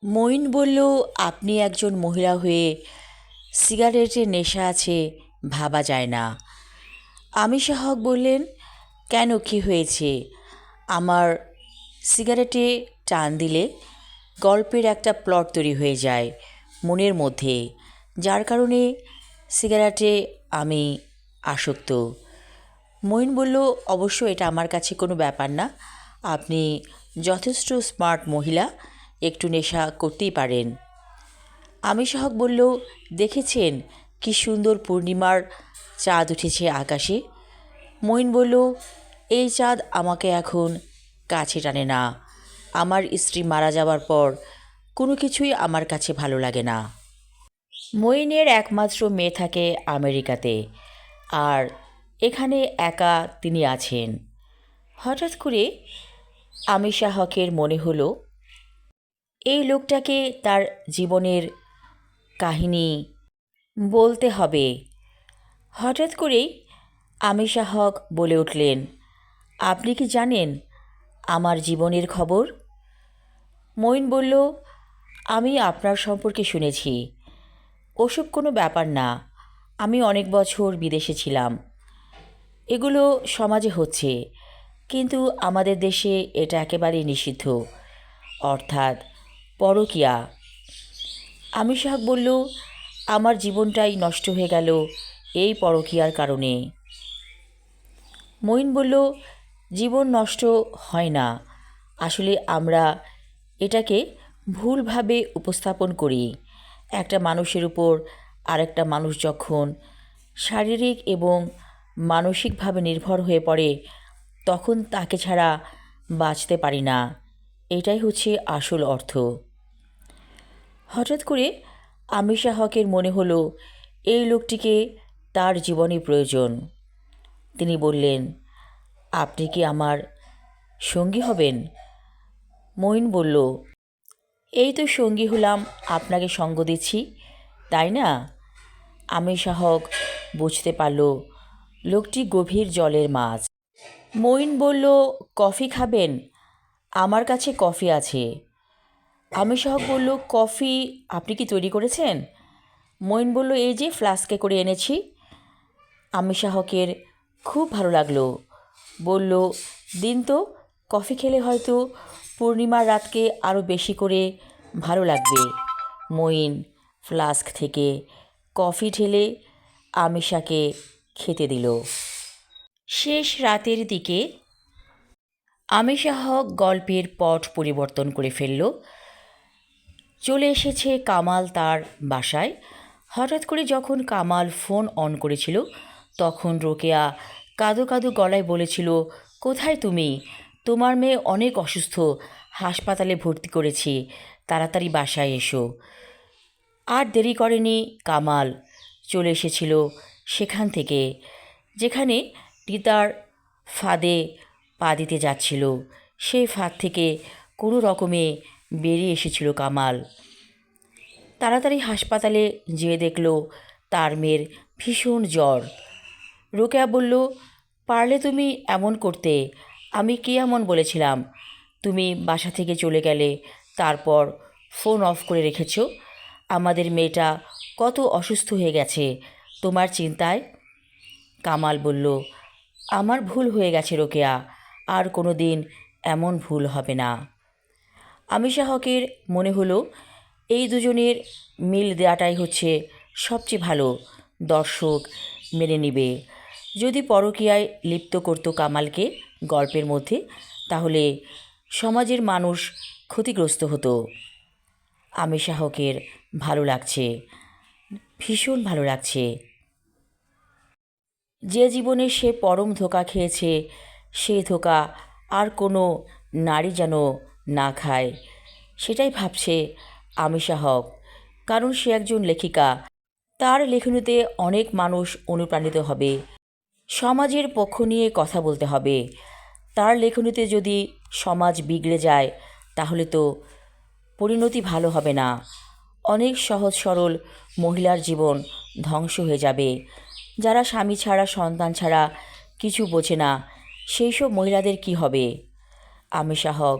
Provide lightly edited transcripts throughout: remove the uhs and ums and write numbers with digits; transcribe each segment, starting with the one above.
মঈন বলল, আপনি একজন মহিলা হয়ে সিগারেটের নেশা আছে ভাবা যায় না। আমিশা হক বললেন, কেন, কি হয়েছে? আমার সিগারেটে টান দিলে গল্পের একটা প্লট তৈরি হয়ে যায় মনের মধ্যে, যার কারণে সিগারেটে আমি আসক্ত। মঈন বলল, অবশ্য এটা আমার কাছে কোনো ব্যাপার না। আপনি যথেষ্ট স্মার্ট মহিলা, একটু নেশা করতেই পারেন। আমিশা হক বলল, দেখেছেন কি সুন্দর পূর্ণিমার চাঁদ উঠেছে আকাশে? মঈন বলল, এই চাঁদ আমাকে এখন কাছে টানে না। আমার স্ত্রী মারা যাওয়ার পর কোনো কিছুই আমার কাছে ভালো লাগে না। মঈনের একমাত্র মেয়ে থাকে আমেরিকাতে, আর এখানে একা তিনি আছেন। হঠাৎ করে আমিশা হকের মনে হলো এই লোকটাকে তার জীবনের কাহিনী বলতে হবে। হঠাৎ করেই আমিশা হক বলে উঠলেন, আপনি কি জানেন আমার জীবনের খবর? মঈন বলল, আমি আপনার সম্পর্কে শুনেছি। ওসব কোনো ব্যাপার না। আমি অনেক বছর বিদেশে ছিলাম। এগুলো সমাজে হচ্ছে, কিন্তু আমাদের দেশে এটা একেবারেই নিষিদ্ধ, অর্থাৎ পরকীয়া। আমিশা হক বলল, আমার জীবনটাই নষ্ট হয়ে গেল এই পরকীয়ার কারণে। মঈন বলল, জীবন নষ্ট হয় না, আসলে আমরা এটাকে ভুলভাবে উপস্থাপন করি। একটা মানুষের উপর আরেকটা মানুষ যখন শারীরিক এবং মানসিকভাবে নির্ভর হয়ে পড়ে, তখন তাকে ছাড়া বাঁচতে পারি না। এটাই হচ্ছে আসল অর্থ। হঠাৎ করে আমিশা হকের মনে হলো এই লোকটিকে তার জীবনে প্রয়োজন। তিনি বললেন, আপনি কি আমার সঙ্গী হবেন? মঈন বলল, এই তো সঙ্গী হলাম, আপনাকে সঙ্গ দিচ্ছি, তাই না? আমিশা হক বুঝতে পারল লোকটি গভীর জলের মাছ। মঈন বলল, কফি খাবেন? আমার কাছে কফি আছে। আমিশা হক বলল, কফি আপনি কি তৈরি করেছেন? মঈন বলল, এই যে ফ্লাস্কে করে এনেছি। আমিশা হকের খুব ভালো লাগলো। বলল, দিন তো, কফি খেলে হয়তো পূর্ণিমার রাতকে আরও বেশি করে ভালো লাগবে। মঈন ফ্লাস্ক থেকে কফি ঢেলে আমিশাকে খেতে দিল। শেষ রাতের দিকে আমিশা হক গল্পের পট পরিবর্তন করে ফেলল। চলে এসেছে কামাল তার বাসায়। হঠাৎ করে যখন কামাল ফোন অন করেছিল, তখন রোকেয়া কাঁদো কাঁদো গলায় বলেছিল, কোথায় তুমি? তোমার মেয়ে অনেক অসুস্থ, হাসপাতালে ভর্তি করেছি, তাড়াতাড়ি বাসায় এসো। আর দেরি করেনি কামাল, চলে এসেছিল সেখান থেকে যেখানে রিতার ফাঁদে পা দিতে যাচ্ছিল। সেই ফাঁদ থেকে কোনো রকমে বেরিয়ে এসেছিল কামাল। তাড়াতাড়ি হাসপাতালে যেয়ে দেখল তার মেয়ের ভীষণ জ্বর। রোকেয়া বলল, পারলে তুমি এমন করতে, আমি কি এমন বলেছিলাম? তুমি বাসা থেকে চলে গেলে, তারপর ফোন অফ করে রেখেছ। আমাদের মেয়েটা কত অসুস্থ হয়ে গেছে তোমার চিন্তায়। কামাল বলল, আমার ভুল হয়ে গেছে রোকেয়া, আর কোনো দিন এমন ভুল হবে না। আমিশা হকের মনে হলো এই দুজনের মিল দেওয়াটাই হচ্ছে সবচেয়ে ভালো। দর্শক মেনে নেবে। যদি পরকীয়ায় লিপ্ত করত কামালকে গল্পের মধ্যে, তাহলে সমাজের মানুষ ক্ষতিগ্রস্ত হতো। আমিশা হকের ভালো লাগছে, ভীষণ ভালো লাগছে। যে জীবনে সে পরম ধোঁকা খেয়েছে, সেই ধোঁকা আর কোনো নারী যেন না খায়, সেটাই ভাবছে আমিশা হক। কারণ সে একজন লেখিকা, তার লেখনীতে অনেক মানুষ অনুপ্রাণিত হবে, সমাজের পক্ষ নিয়ে কথা বলতে হবে। তার লেখনীতে যদি সমাজ বিগড়ে যায়, তাহলে তো পরিণতি ভালো হবে না। অনেক সহজ সরল মহিলার জীবন ধ্বংস হয়ে যাবে, যারা স্বামী ছাড়া সন্তান ছাড়া কিছু বোঝে না, সেই সব মহিলাদের কি হবে? আমিশা হক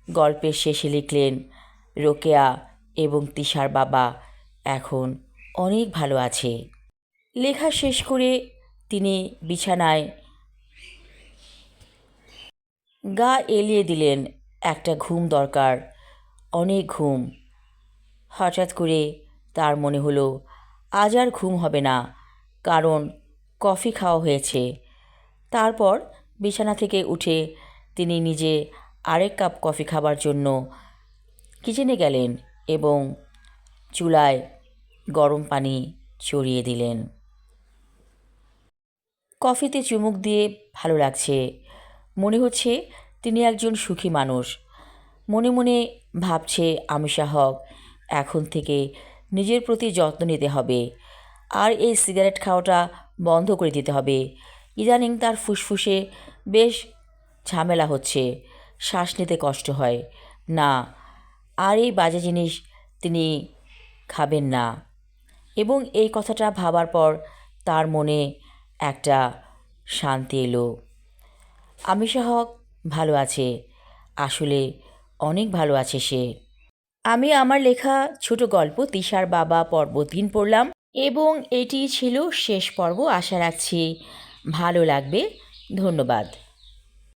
গল্পের শেষে লিখলেন, রোকেয়া এবং তিশার বাবা এখন অনেক ভালো আছে। লেখা শেষ করে তিনি বিছানায় গা এলিয়ে দিলেন। একটা ঘুম দরকার, অনেক ঘুম। হঠাৎ করে তার মনে হলো আজ আর ঘুম হবে না, কারণ কফি খাওয়া হয়েছে। তারপর বিছানা থেকে উঠে তিনি নিজে আরেক কাপ কফি খাবার জন্য কিচেনে গেলেন এবং চুলায় গরম পানি চড়িয়ে দিলেন। কফিতে চুমুক দিয়ে ভালো লাগছে, মনে হচ্ছে তিনি একজন সুখী মানুষ। মনে মনে ভাবছে আমিশা হক এখন থেকে নিজের প্রতি যত্ন নিতে হবে, আর এই সিগারেট খাওয়াটা বন্ধ করে দিতে হবে। ইদানিং তার ফুসফুসে বেশ ঝামেলা হচ্ছে, শ্বাস নিতে কষ্ট হয়। না, আর এই বাজে জিনিস তিনি খাবেন না। এবং এই কথাটা ভাবার পর তার মনে একটা শান্তি এলো। আমিশা হক ভালো আছে, আসলে অনেক ভালো আছে সে। আমি আমার লেখা ছোট গল্প তিশার বাবা পর্ব 3 পড়লাম এবং এটি ছিল শেষ পর্ব। আশা রাখছি ভালো লাগবে। ধন্যবাদ।